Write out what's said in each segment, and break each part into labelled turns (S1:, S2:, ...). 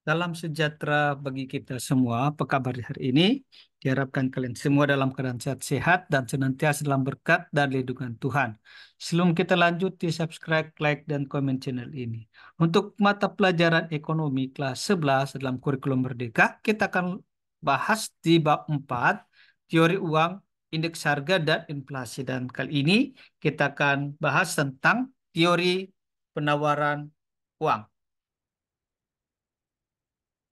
S1: Salam sejahtera bagi kita semua. Apa kabar hari ini? Diharapkan kalian semua dalam keadaan sehat dan senantiasa dalam berkat dan lindungan Tuhan. Sebelum kita lanjut, di subscribe, like, dan komen channel ini. Untuk mata pelajaran ekonomi kelas 11 dalam kurikulum Merdeka, kita akan bahas di bab 4, teori uang, indeks harga, dan inflasi. Dan kali ini kita akan bahas tentang teori penawaran uang.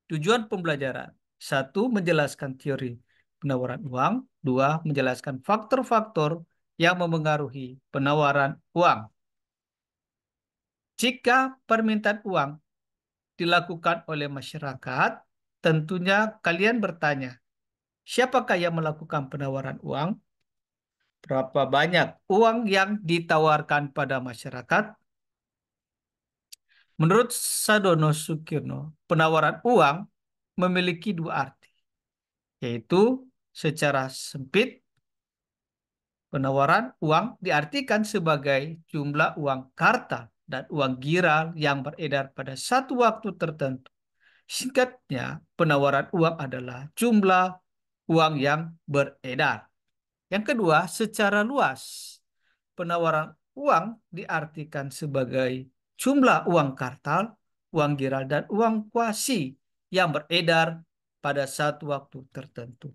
S1: Tujuan pembelajaran. Satu, menjelaskan teori penawaran uang. Dua, menjelaskan faktor-faktor yang memengaruhi penawaran uang. Jika permintaan uang dilakukan oleh masyarakat, tentunya kalian bertanya, siapakah yang melakukan penawaran uang? Berapa banyak uang yang ditawarkan pada masyarakat? Menurut Sadono Sukirno, penawaran uang memiliki dua arti, yaitu secara sempit, penawaran uang diartikan sebagai jumlah uang kartal dan uang gira yang beredar pada satu waktu tertentu. Singkatnya, penawaran uang adalah jumlah uang yang beredar. Yang kedua, secara luas, penawaran uang diartikan sebagai jumlah uang kartal, uang gira, dan uang kuasi yang beredar pada satu waktu tertentu.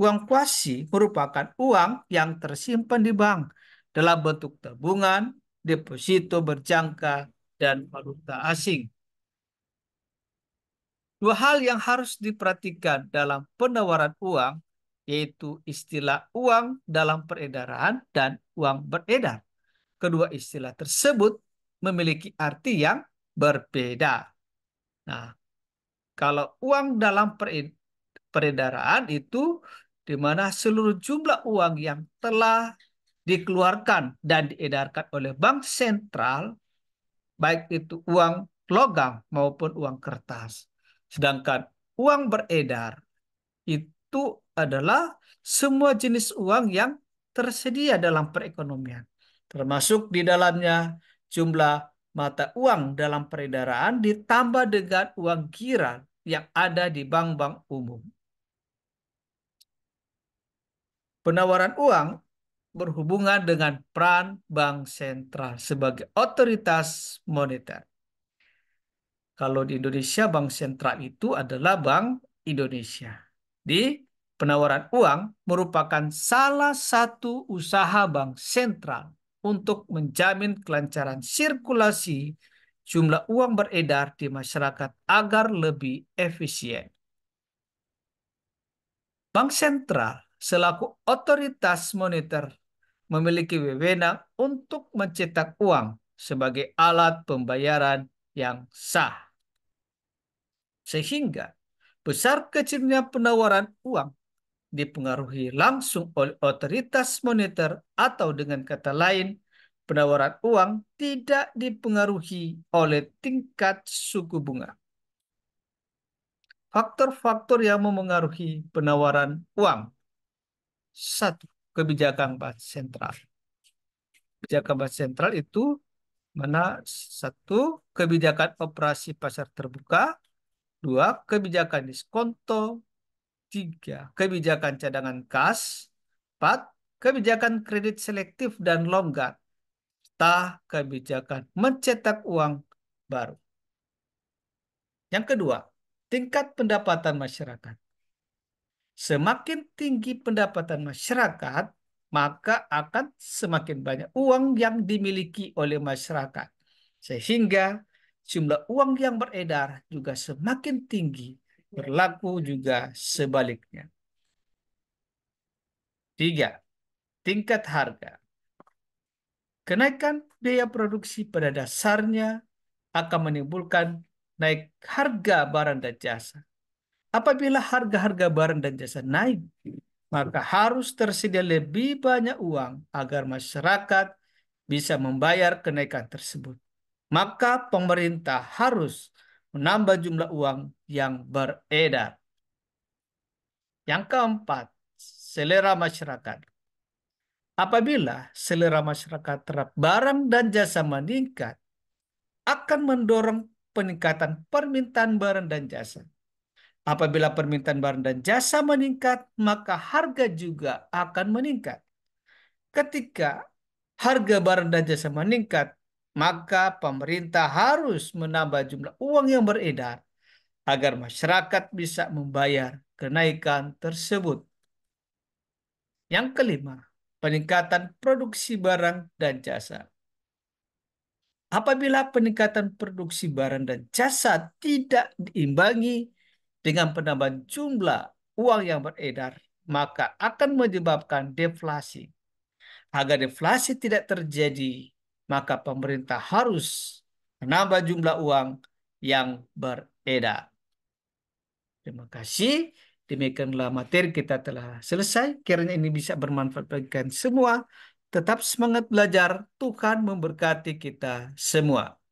S1: Uang kuasi merupakan uang yang tersimpan di bank dalam bentuk tabungan, deposito berjangka, dan valuta asing. Dua hal yang harus diperhatikan dalam penawaran uang, yaitu istilah uang dalam peredaran dan uang beredar. Kedua istilah tersebut memiliki arti yang berbeda. Nah, kalau uang dalam peredaran itu di mana seluruh jumlah uang yang telah dikeluarkan dan diedarkan oleh bank sentral, baik itu uang logam maupun uang kertas. Sedangkan uang beredar itu adalah semua jenis uang yang tersedia dalam perekonomian, termasuk di dalamnya jumlah mata uang dalam peredaran ditambah dengan uang gira yang ada di bank-bank umum. Penawaran uang berhubungan dengan peran bank sentral sebagai otoritas moneter. Kalau di Indonesia, bank sentral itu adalah Bank Indonesia. Di penawaran uang merupakan salah satu usaha bank sentral untuk menjamin kelancaran sirkulasi jumlah uang beredar di masyarakat agar lebih efisien. Bank sentral selaku otoritas moneter memiliki wewenang untuk mencetak uang sebagai alat pembayaran yang sah. Sehingga besar kecilnya penawaran uang dipengaruhi langsung oleh otoritas moneter, atau dengan kata lain, penawaran uang tidak dipengaruhi oleh tingkat suku bunga. Faktor-faktor yang memengaruhi penawaran uang. Satu, kebijakan bank sentral. Kebijakan bank sentral itu mana? Satu, kebijakan operasi pasar terbuka. Dua, kebijakan diskonto. Tiga, kebijakan cadangan kas. Empat, kebijakan kredit selektif dan longgar. Serta kebijakan mencetak uang baru. Yang kedua, tingkat pendapatan masyarakat. Semakin tinggi pendapatan masyarakat, maka akan semakin banyak uang yang dimiliki oleh masyarakat. Sehingga jumlah uang yang beredar juga semakin tinggi. Berlaku juga sebaliknya. Tiga, tingkat harga. Kenaikan biaya produksi pada dasarnya akan menimbulkan naik harga barang dan jasa. Apabila harga-harga barang dan jasa naik, maka harus tersedia lebih banyak uang agar masyarakat bisa membayar kenaikan tersebut. Maka pemerintah harus menambah jumlah uang yang beredar. Yang keempat, selera masyarakat. Apabila selera masyarakat terhadap barang dan jasa meningkat, akan mendorong peningkatan permintaan barang dan jasa. Apabila permintaan barang dan jasa meningkat, maka harga juga akan meningkat. Ketika harga barang dan jasa meningkat, maka pemerintah harus menambah jumlah uang yang beredar agar masyarakat bisa membayar kenaikan tersebut. Yang kelima, peningkatan produksi barang dan jasa. Apabila peningkatan produksi barang dan jasa tidak diimbangi dengan penambahan jumlah uang yang beredar, maka akan menyebabkan deflasi. Agar deflasi tidak terjadi, maka pemerintah harus menambah jumlah uang yang beredar. Terima kasih. Demikianlah materi kita telah selesai. Kiranya ini bisa bermanfaat bagi kalian semua. Tetap semangat belajar. Tuhan memberkati kita semua.